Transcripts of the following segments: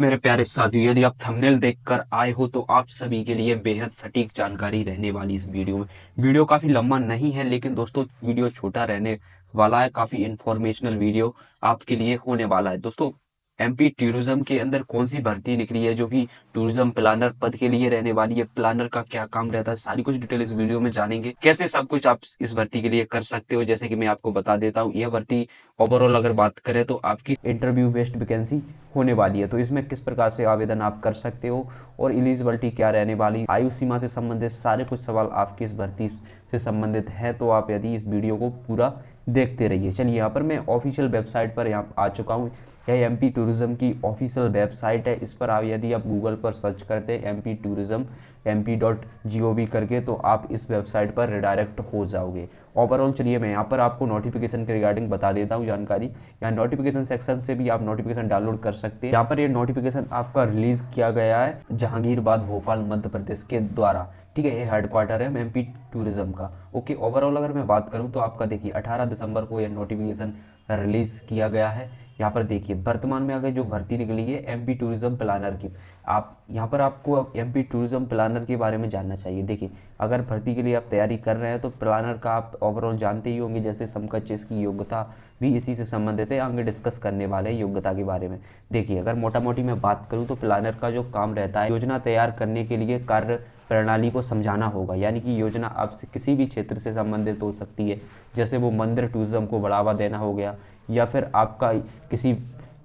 मेरे प्यारे साथियों, यदि आप थंबनेल देखकर आए हो तो आप सभी के लिए बेहद सटीक जानकारी रहने वाली इस वीडियो में। वीडियो काफी लंबा नहीं है, लेकिन दोस्तों वीडियो छोटा रहने वाला है। काफी इंफॉर्मेशनल वीडियो आपके लिए होने वाला है। दोस्तों, एमपी टूरिज्म के अंदर कौन सी भर्ती निकली है जो कि टूरिज्म प्लानर पद के लिए रहने वाली है, प्लानर का क्या काम रहता है, सारी कुछ डिटेल इस वीडियो में जानेंगे। कैसे सब कुछ आप इस भर्ती के लिए कर सकते हो, जैसे कि मैं आपको बता देता हूँ। यह भर्ती ओवरऑल अगर बात करें तो आपकी इंटरव्यू बेस्ड वैकेंसी होने वाली है। तो इसमें किस प्रकार से आवेदन आप कर सकते हो और एलिजिबिलिटी क्या रहने वाली, आयु सीमा से संबंधित सारे कुछ सवाल आपकी इस भर्ती से संबंधित है। तो आप यदि इस वीडियो को पूरा देखते रहिए। चलिए, यहाँ पर मैं ऑफिशियल वेबसाइट पर यहाँ आ चुका हूँ। यह एमपी टूरिज्म की ऑफिशियल वेबसाइट है। इस पर आप यदि आप गूगल पर सर्च करते हैं एमपी टूरिज्म mp.gov करके, तो आप इस वेबसाइट पर रिडायरेक्ट हो जाओगे। ओवरऑल चलिए मैं यहाँ पर आपको नोटिफिकेशन के रिगार्डिंग बता देता हूँ जानकारी। यहाँ नोटिफिकेशन सेक्शन से भी आप नोटिफिकेशन डाउनलोड कर सकते हैं। यहाँ पर ये नोटिफिकेशन आपका रिलीज किया गया है जहांगीरबाद भोपाल मध्य प्रदेश के द्वारा। ठीक है, ये हेडक्वार्टर है एमपी टूरिज्म का। ओके, ओवरऑल अगर मैं बात करूँ तो आपका देखिए 18 दिसंबर को यह नोटिफिकेशन रिलीज किया गया है। यहाँ पर देखिए वर्तमान में अगर जो भर्ती निकली है एमपी टूरिज्म प्लानर की, आप यहाँ पर आपको एमपी टूरिज्म प्लानर के बारे में जानना चाहिए। देखिए, अगर भर्ती के लिए आप तैयारी कर रहे हैं तो प्लानर का आप ओवरऑल जानते ही होंगे, जैसे समकक्ष इसकी योग्यता भी इसी से संबंधित है। आगे डिस्कस करने वाले हैं योग्यता के बारे में। देखिए, अगर मोटा मोटी मैं बात करूँ तो प्लानर का जो काम रहता है, योजना तैयार करने के लिए कार्य प्रणाली को समझाना होगा। यानी कि योजना आपसे किसी भी क्षेत्र से संबंधित हो सकती है, जैसे वो मंदिर टूरिज्म को बढ़ावा देना हो गया, या फिर आपका किसी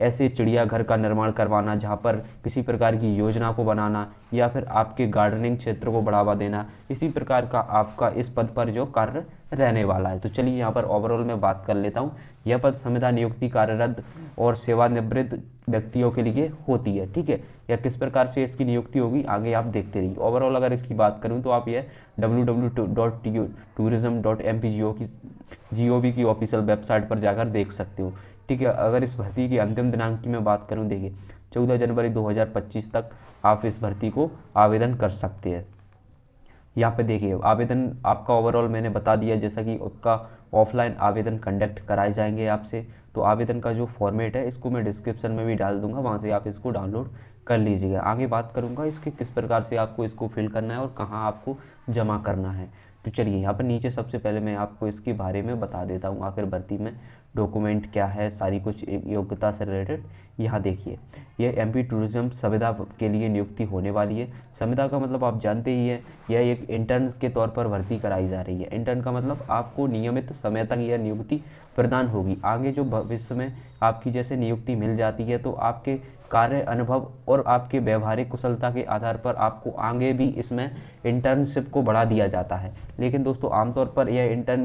ऐसे चिड़ियाघर का निर्माण करवाना जहाँ पर किसी प्रकार की योजना को बनाना, या फिर आपके गार्डनिंग क्षेत्र को बढ़ावा देना। इसी प्रकार का आपका इस पद पर जो कार्य रहने वाला है। तो चलिए यहाँ पर ओवरऑल मैं बात कर लेता हूँ। यह पद संविदा नियुक्ति कार्यरत और सेवानिवृत्त व्यक्तियों के लिए होती है। ठीक है, या किस प्रकार से इसकी नियुक्ति होगी आगे आप देखते रहिए। ओवरऑल अगर इसकी बात करूँ तो आप ये www.tourism.mpgo की ऑफिशियल वेबसाइट पर जाकर देख सकते हो। ठीक है, अगर इस भर्ती की अंतिम दिनांक की मैं बात करूं, देखिए 14 जनवरी 2025 तक आप इस भर्ती को आवेदन कर सकते हैं। यहाँ पे देखिए आवेदन आपका ओवरऑल मैंने बता दिया, जैसा कि आपका ऑफलाइन आवेदन कंडक्ट कराए जाएंगे आपसे। तो आवेदन का जो फॉर्मेट है इसको मैं डिस्क्रिप्शन में भी डाल दूंगा, वहाँ से आप इसको डाउनलोड कर लीजिएगा। आगे बात करूँगा इसके किस प्रकार से आपको इसको फिल करना है और कहाँ आपको जमा करना है। तो चलिए यहाँ पर नीचे सबसे पहले मैं आपको इसके बारे में बता देता हूँ, आखिर भर्ती में डॉक्यूमेंट क्या है, सारी कुछ योग्यता से रिलेटेड। यहाँ देखिए, यह एमपी टूरिज्म संविदा के लिए नियुक्ति होने वाली है। संविदा का मतलब आप जानते ही हैं, यह एक इंटर्न के तौर पर भर्ती कराई जा रही है। इंटर्न का मतलब आपको नियमित समय तक यह नियुक्ति प्रदान होगी। आगे जो भविष्य में आपकी जैसे नियुक्ति मिल जाती है तो आपके कार्य अनुभव और आपके व्यवहारिक कुशलता के आधार पर आपको आगे भी इसमें इंटर्नशिप को बढ़ा दिया जाता है। लेकिन दोस्तों आमतौर पर यह इंटर्न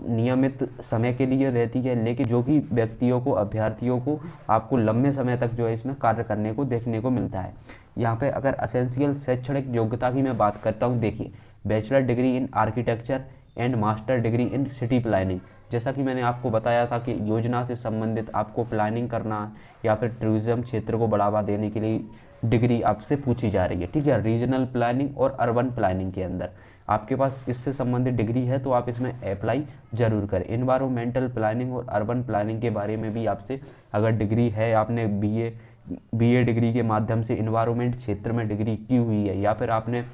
नियमित समय के लिए रहती है, लेकिन जो कि व्यक्तियों को, अभ्यर्थियों को आपको लंबे समय तक जो है इसमें कार्य करने को देखने को मिलता है। यहाँ पे अगर असेंशियल शैक्षणिक योग्यता की मैं बात करता हूँ, देखिए bachelor degree in architecture and master degree in city planning. जैसा कि मैंने आपको बताया था कि योजना से संबंधित आपको प्लानिंग करना या फिर टूरिज्म क्षेत्र को बढ़ावा देने के लिए डिग्री आपसे पूछी जा रही है। ठीक है, रीजनल प्लानिंग और अर्बन प्लानिंग के अंदर आपके पास इससे संबंधित डिग्री है तो आप इसमें अप्लाई जरूर करें। इन्वायरमेंटल प्लानिंग और अर्बन प्लानिंग के बारे में भी आपसे अगर डिग्री है, आपने बीए डिग्री के माध्यम से इन्वायरमेंट क्षेत्र में डिग्री की हुई है, या फिर आपने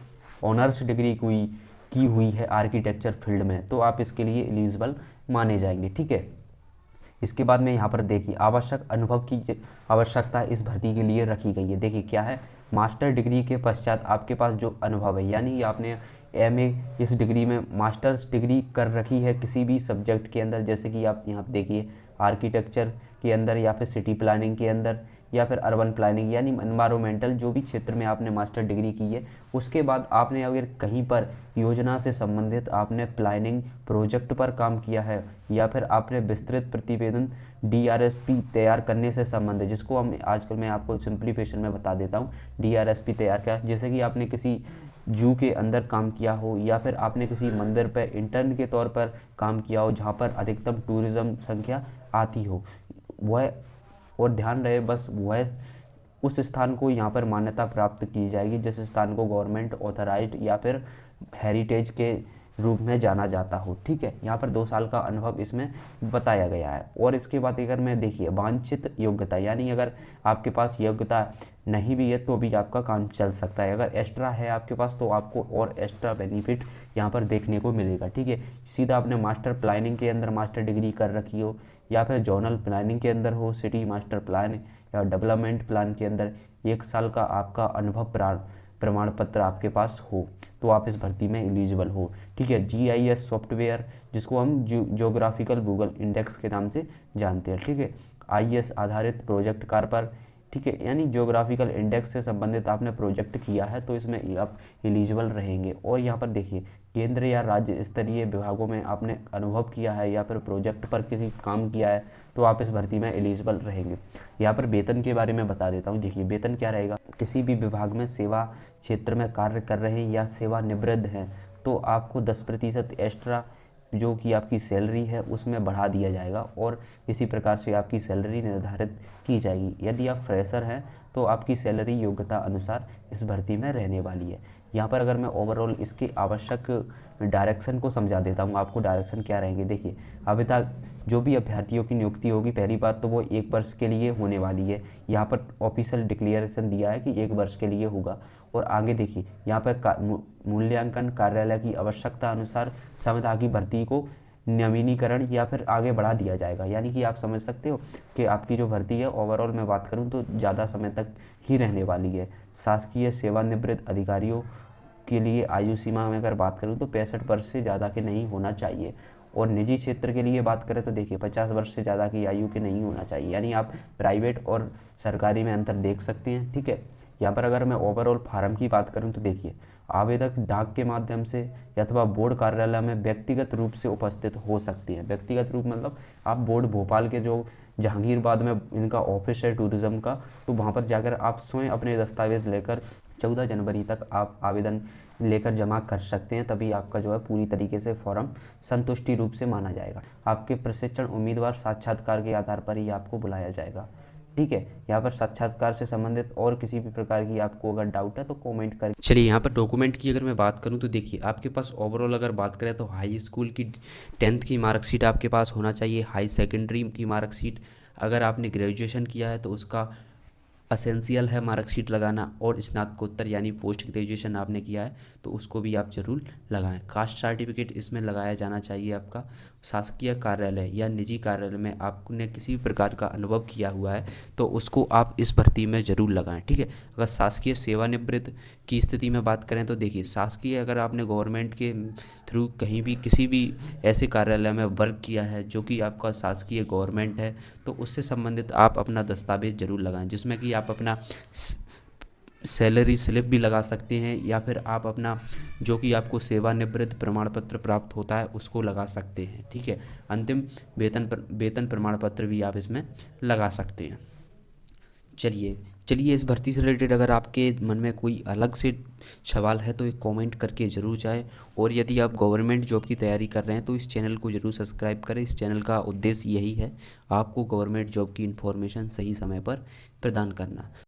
ऑनर्स डिग्री की हुई है आर्किटेक्चर फील्ड में, तो आप इसके लिए एलिजिबल माने जाएंगे। ठीक है, इसके बाद में यहाँ पर देखिए आवश्यक अनुभव की आवश्यकता इस भर्ती के लिए रखी गई है। देखिए क्या है, मास्टर डिग्री के पश्चात आपके पास जो अनुभव है, यानी आपने एमए इस डिग्री में मास्टर्स डिग्री कर रखी है किसी भी सब्जेक्ट के अंदर, जैसे कि आप यहाँ देखिए आर्किटेक्चर के अंदर, या फिर सिटी प्लानिंग के अंदर, या फिर अर्बन प्लानिंग, यानी एनवायरमेंटल जो भी क्षेत्र में आपने मास्टर डिग्री की है। उसके बाद आपने अगर कहीं पर योजना से संबंधित आपने प्लानिंग प्रोजेक्ट पर काम किया है, या फिर आपने विस्तृत प्रतिवेदन डीआरएसपी तैयार करने से संबंधित, जिसको हम आजकल मैं आपको सिंप्लीफिकेशन में बता देता हूँ डीआरएसपी तैयार किया, जैसे कि आपने किसी जू के अंदर काम किया हो, या फिर आपने किसी मंदिर पर इंटर्न के तौर पर काम किया हो जहाँ पर अधिकतम टूरिज्म संख्या आती हो, वह, और ध्यान रहे बस वह उस स्थान को यहाँ पर मान्यता प्राप्त की जाएगी जिस स्थान को गवर्नमेंट ऑथराइज्ड या फिर हेरिटेज के रूप में जाना जाता हो। ठीक है, यहाँ पर 2 साल का अनुभव इसमें बताया गया है। और इसके बाद अगर मैं देखिए वांछित योग्यता, यानी अगर आपके पास योग्यता नहीं भी है तो भी आपका काम चल सकता है। अगर एक्स्ट्रा है आपके पास तो आपको और एक्स्ट्रा बेनिफिट यहाँ पर देखने को मिलेगा। ठीक है, सीधा आपने मास्टर प्लानिंग के अंदर मास्टर डिग्री कर रखी हो, या फिर जोनल प्लानिंग के अंदर हो, सिटी मास्टर प्लान या डेवलपमेंट प्लान के अंदर 1 साल का आपका अनुभव प्रमाण पत्र आपके पास हो, तो आप इस भर्ती में एलिजिबल हो। ठीक है, GIS सॉफ्टवेयर, जिसको हम ज्योग्राफिकल गूगल इंडेक्स के नाम से जानते हैं। ठीक है, IS आधारित प्रोजेक्ट कार्य पर, ठीक है, यानी ज्योग्राफिकल इंडेक्स से संबंधित आपने प्रोजेक्ट किया है तो इसमें आप एलिजिबल रहेंगे। और यहाँ पर देखिए केंद्र या राज्य स्तरीय विभागों में आपने अनुभव किया है या फिर प्रोजेक्ट पर किसी काम किया है तो आप इस भर्ती में एलिजिबल रहेंगे। यहाँ पर वेतन के बारे में बता देता हूँ। देखिए वेतन क्या रहेगा, किसी भी विभाग में सेवा क्षेत्र में कार्य कर रहे हैं या सेवानिवृत्त हैं तो आपको 10% एक्स्ट्रा जो कि आपकी सैलरी है उसमें बढ़ा दिया जाएगा और इसी प्रकार से आपकी सैलरी निर्धारित की जाएगी। यदि आप फ्रेशर हैं तो आपकी सैलरी योग्यता अनुसार इस भर्ती में रहने वाली है। यहाँ पर अगर मैं ओवरऑल इसके आवश्यक डायरेक्शन को समझा देता हूँ आपको, डायरेक्शन क्या रहेंगे। देखिए अभी तक जो भी अभ्यर्थियों की नियुक्ति होगी, पहली बात तो वो 1 वर्ष के लिए होने वाली है। यहाँ पर ऑफिशियल डिक्लेरेशन दिया है कि 1 वर्ष के लिए होगा। और आगे देखिए यहाँ पर मूल्यांकन कार्यालय की आवश्यकता अनुसार संविदा की भर्ती को नवीनीकरण या फिर आगे बढ़ा दिया जाएगा। यानी कि आप समझ सकते हो कि आपकी जो भर्ती है ओवरऑल मैं बात करूं तो ज़्यादा समय तक ही रहने वाली है। शासकीय सेवानिवृत्त अधिकारियों के लिए आयु सीमा में अगर बात करूं तो 65 वर्ष से ज़्यादा के नहीं होना चाहिए। और निजी क्षेत्र के लिए बात करें तो देखिए 50 वर्ष से ज़्यादा की आयु के नहीं होना चाहिए। यानी आप प्राइवेट और सरकारी में अंतर देख सकते हैं। ठीक है, यहाँ पर अगर मैं ओवरऑल फार्म की बात करूँ तो देखिए आवेदक डाक के माध्यम से या अथवा बोर्ड कार्यालय में व्यक्तिगत रूप से उपस्थित हो सकती है। व्यक्तिगत रूप मतलब आप बोर्ड भोपाल के जो जहांगीरबाद में इनका ऑफिस है टूरिज्म का, तो वहाँ पर जाकर आप स्वयं अपने दस्तावेज लेकर 14 जनवरी तक आप आवेदन लेकर जमा कर सकते हैं। तभी आपका जो है पूरी तरीके से फॉर्म संतुष्टि रूप से माना जाएगा। आपके प्रशिक्षण उम्मीदवार साक्षात्कार के आधार पर ही आपको बुलाया जाएगा। ठीक है, यहाँ पर साक्षात्कार से संबंधित और किसी भी प्रकार की आपको अगर डाउट है तो कमेंट करें। चलिए यहाँ पर डॉक्यूमेंट की अगर मैं बात करूँ तो देखिए आपके पास ओवरऑल अगर बात करें तो हाई स्कूल की 10th की मार्कशीट आपके पास होना चाहिए। हाई सेकेंडरी की मार्कशीट, अगर आपने ग्रेजुएशन किया है तो उसका असेंशियल है मार्कशीट लगाना। और स्नातकोत्तर यानी पोस्ट ग्रेजुएशन आपने किया है तो उसको भी आप जरूर लगाएं। कास्ट सर्टिफिकेट इसमें लगाया जाना चाहिए आपका। शासकीय कार्यालय या निजी कार्यालय में आपने किसी भी प्रकार का अनुभव किया हुआ है तो उसको आप इस भर्ती में ज़रूर लगाएं। ठीक है, अगर शासकीय सेवानिवृत्त की स्थिति में बात करें तो देखिए शासकीय अगर आपने गवर्नमेंट के थ्रू कहीं भी किसी भी ऐसे कार्यालय में वर्क किया है जो कि आपका शासकीय गवर्नमेंट है तो उससे संबंधित आप अपना दस्तावेज जरूर लगाएं, जिसमें कि आप अपना सैलरी स्लिप भी लगा सकते हैं या फिर आप अपना जो कि आपको सेवानिवृत्त प्रमाण पत्र प्राप्त होता है उसको लगा सकते हैं। ठीक है, अंतिम वेतन प्रमाण पत्र भी आप इसमें लगा सकते हैं। चलिए इस भर्ती से रिलेटेड अगर आपके मन में कोई अलग से सवाल है तो एक कमेंट करके ज़रूर जाएं। और यदि आप गवर्नमेंट जॉब की तैयारी कर रहे हैं तो इस चैनल को ज़रूर सब्सक्राइब करें। इस चैनल का उद्देश्य यही है आपको गवर्नमेंट जॉब की इन्फॉर्मेशन सही समय पर प्रदान करना।